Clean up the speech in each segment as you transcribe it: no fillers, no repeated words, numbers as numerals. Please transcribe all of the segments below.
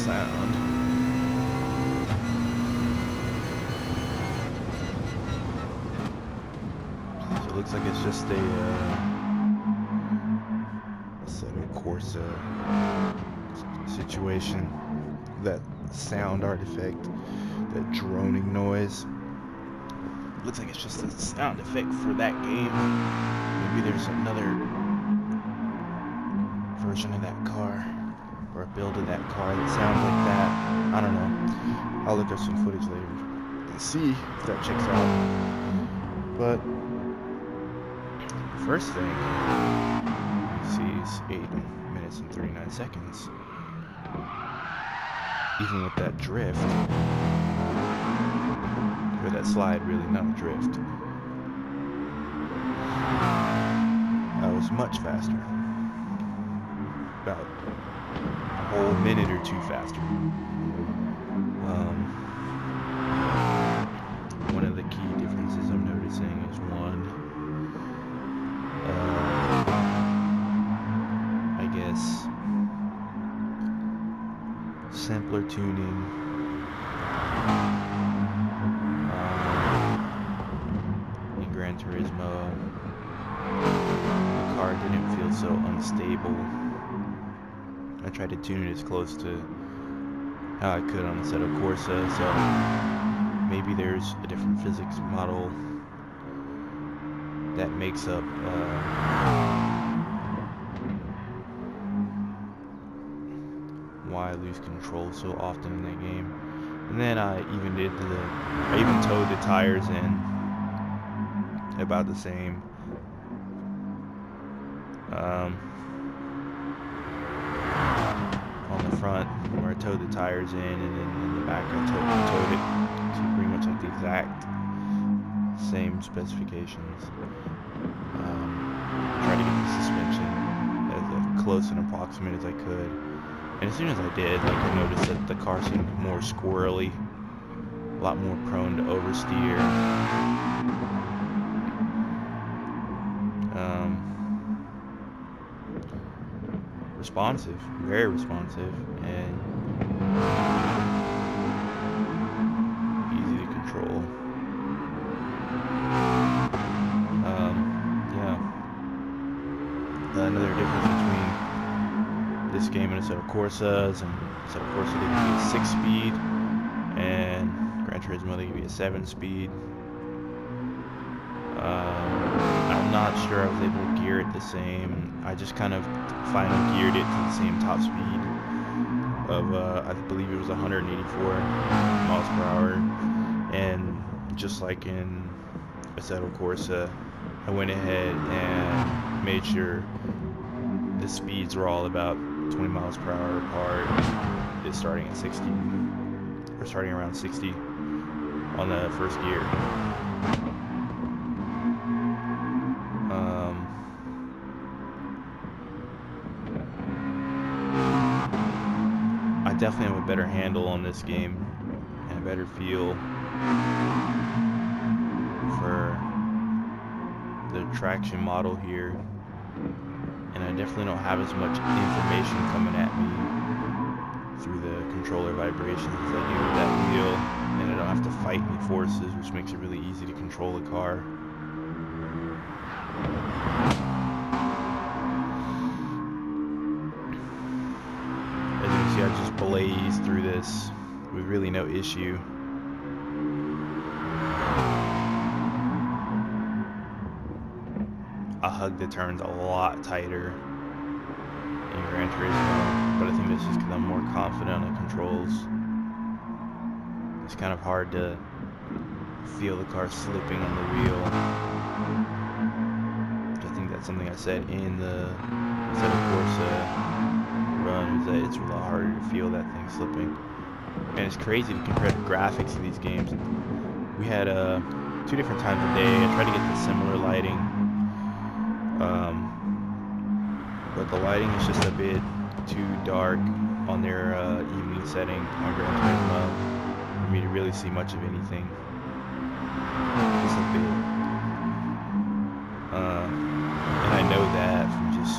sound. So it looks like it's just a Assetto Corsa situation. That sound artifact, that droning noise. Looks like it's just a sound effect for that game. Maybe there's another version of that car, or a build of that car that sounds like that. I don't know. I'll look up some footage later and see if that checks out. But the first thing you see is 8 minutes and 39 seconds. Even with that drift, or that slide, really, not a drift, I was much faster. About a whole minute or two faster. One of the key differences I'm noticing is I guess, simpler tuning. In Gran Turismo, the car didn't feel so unstable. I tried to tune it as close to how I could on Assetto Corsa, so maybe there's a different physics model that makes up why I lose control so often in that game. And then I even towed the tires in about the same. On the front, where I towed the tires in, and then in the back I towed it to pretty much like the exact same specifications. Tried to get the suspension as close and approximate as I could. And as soon as I did, like, I noticed that the car seemed more squirrely, a lot more prone to oversteer. Responsive, very responsive, and easy to control. Another difference between this game and Assetto Corsa's, and Assetto Corsa they give you a 6-speed, and Gran Turismo they give you a 7-speed. I'm not sure I was able to gear it the same. I just kind of finally geared it to the same top speed of, I believe it was 184 miles per hour. And just like in Assetto Corsa, I went ahead and made sure the speeds were all about 20 miles per hour apart. It's starting at 60, or starting around 60 on the first gear. I definitely have a better handle on this game and a better feel for the traction model here, and I definitely don't have as much information coming at me through the controller vibrations as I do with that wheel, and I don't have to fight any forces, which makes it really easy to control the car. As you can see, I just blazed through this with really no issue. I hug the turns a lot tighter in Gran Turismo, but I think that's just because I'm more confident on the controls. It's kind of hard to feel the car slipping on the wheel. I think that's something I said in the Assetto Corsa run, is that it's a lot harder to feel that thing slipping. And it's crazy to compare the graphics of these games. We had 2 different times a day. I tried to get the similar lighting. But the lighting is just a bit too dark on their evening setting on Gran Turismo for me to really see much of anything. Just a bit. And I know that from just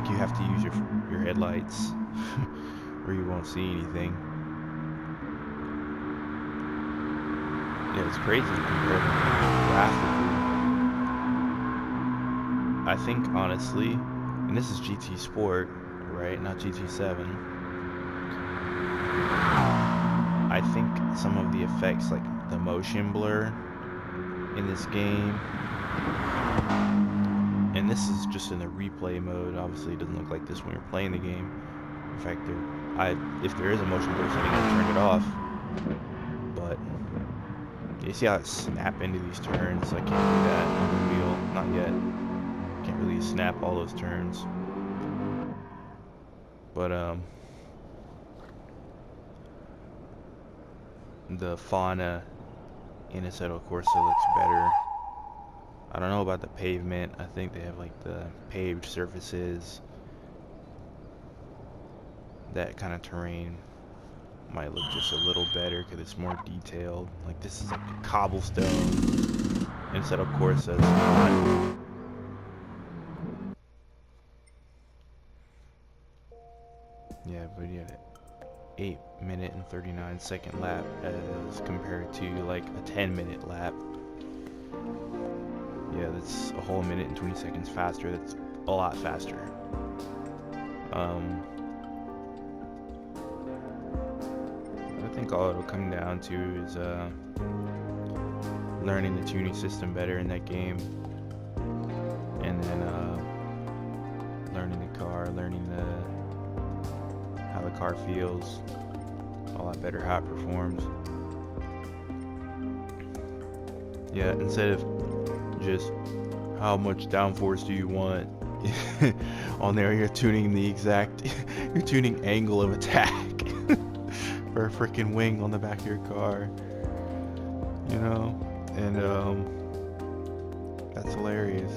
you have to use your headlights or you won't see anything. Yeah, it's crazy compared graphically. I think honestly, and this is GT Sport, right? Not GT7. I think some of the effects, like the motion blur in this game, and this is just in the replay mode. Obviously, it doesn't look like this when you're playing the game. In fact, if there is a motion blur setting, I turned it off. But you see how it snap into these turns? I can't do that on the wheel, not yet. Can't really snap all those turns. But the fauna in Assetto Corsa looks better. I don't know about the pavement. I think they have like the paved surfaces. That kind of terrain might look just a little better because it's more detailed. Like this is like cobblestone instead of Corsa. It's not. Yeah, but you had an 8-minute and 39-second lap as compared to like a 10-minute lap. Yeah, that's a whole minute and 20 seconds faster. That's a lot faster. I think all it'll come down to is learning the tuning system better in that game, and then learning the car, learning how the car feels, a lot better how it performs. Yeah, instead of just how much downforce do you want on there, you're tuning the exact you're tuning angle of attack for a freaking wing on the back of your car, you know. And that's hilarious.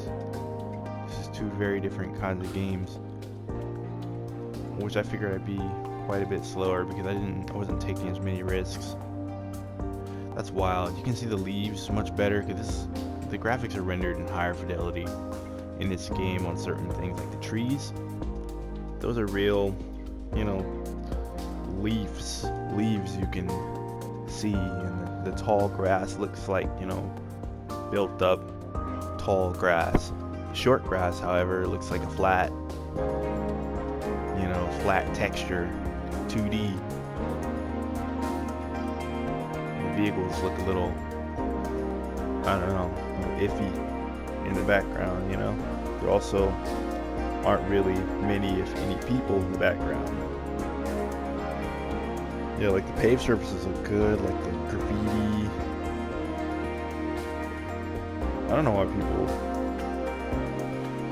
This is two very different kinds of games, which I figured I'd be quite a bit slower because I wasn't taking as many risks. That's wild. You can see the leaves much better because the graphics are rendered in higher fidelity in this game on certain things, like the trees. Those are real, you know, leaves you can see, and the tall grass looks like, you know, built up tall grass. Short grass, however, looks like a flat, you know, flat texture, 2D. The vehicles look a little, I don't know, iffy in the background, you know. There also aren't really many, if any, people in the background. Yeah, like the paved surfaces look good, like the graffiti. I don't know why people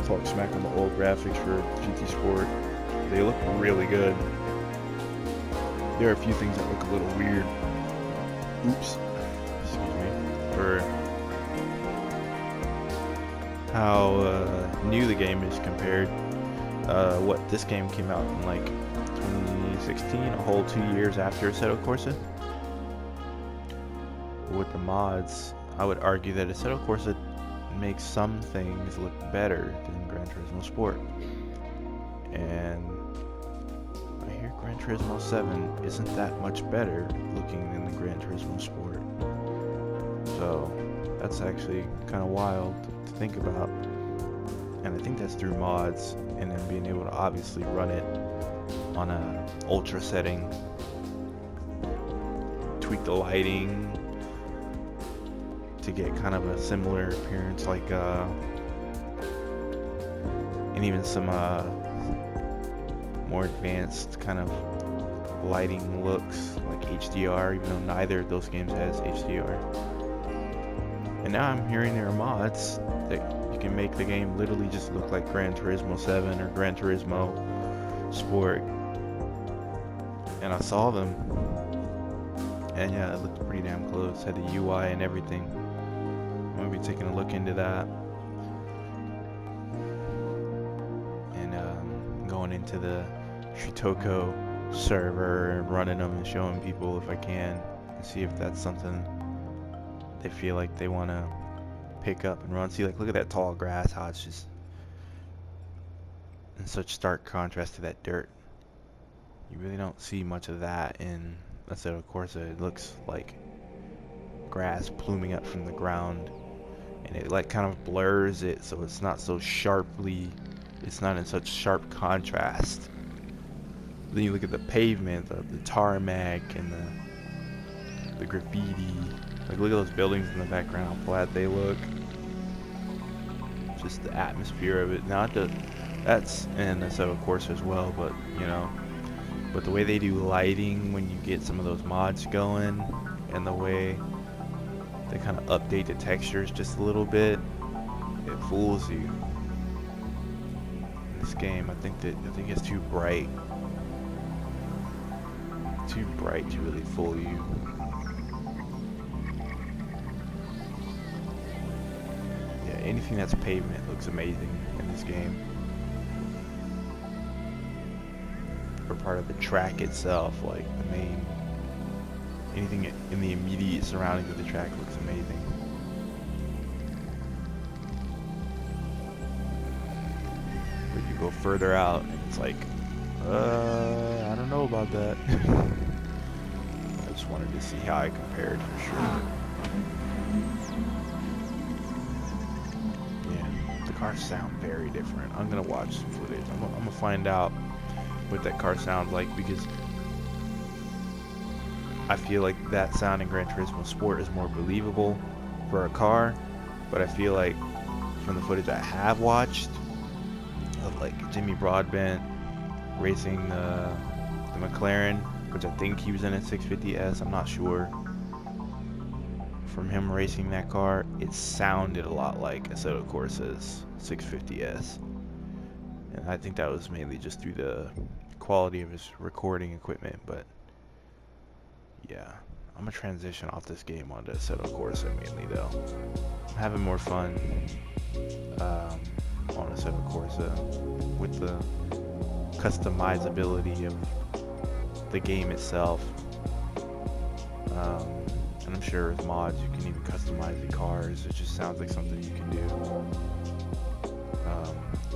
talk smack on the old graphics for GT Sport. They look really good. There are a few things that look a little weird. Oops. Excuse me. For how new the game is compared. What, this game came out in like 2016, a whole 2 years after Assetto Corsa. With the mods, I would argue that Assetto Corsa makes some things look better than Gran Turismo Sport. And I hear Gran Turismo 7 isn't that much better looking than the Gran Turismo Sport. So that's actually kind of wild to think about. And I think that's through mods, and then being able to obviously run it on a ultra setting, tweak the lighting to get kind of a similar appearance, like and even some more advanced kind of lighting looks like HDR, even though neither of those games has HDR. And now I'm hearing there are mods that you can make the game literally just look like Gran Turismo 7 or Gran Turismo Sport. And I saw them, and yeah, it looked pretty damn close. Had the UI and everything. I'm gonna be taking a look into that, and going into the Shitoko server and running them and showing people if I can, and see if that's something they feel like they want to pick up and run. See, like, look at that tall grass, how it's just in such stark contrast to that dirt. You really don't see much of that in Assetto Corsa. It looks like grass pluming up from the ground, and it like kind of blurs it so it's not so sharply, it's not in such sharp contrast. Then you look at the pavement, the tarmac, and the graffiti. Like, look at those buildings in the background, how flat they look. Just the atmosphere of it. Not the, that's in Assetto Corsa as well, but you know, but the way they do lighting when you get some of those mods going, and the way they kind of update the textures just a little bit, it fools you. In this game, I think it's too bright. Too bright to really fool you. Yeah, anything that's pavement looks amazing in this game. Or part of the track itself, like the main, anything in the immediate surroundings of the track looks amazing. But you go further out and it's like, I don't know about that. I just wanted to see how I compared for sure. Yeah, the cars sound very different. I'm gonna watch some footage. I'm gonna find out what that car sounds like, because I feel like that sound in Gran Turismo Sport is more believable for a car, but I feel like from the footage I have watched of like Jimmy Broadbent racing the McLaren, which I think he was in a 650S, I'm not sure. From him racing that car, it sounded a lot like Assetto Corsa's 650S. And I think that was mainly just through the quality of his recording equipment, but yeah. I'm gonna transition off this game onto Assetto Corsa mainly though. I'm having more fun on Assetto Corsa with the customizability of the game itself, and I'm sure with mods you can even customize the cars. It just sounds like something you can do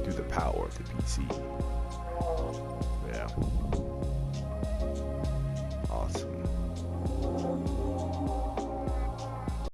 through the power of the PC. Yeah.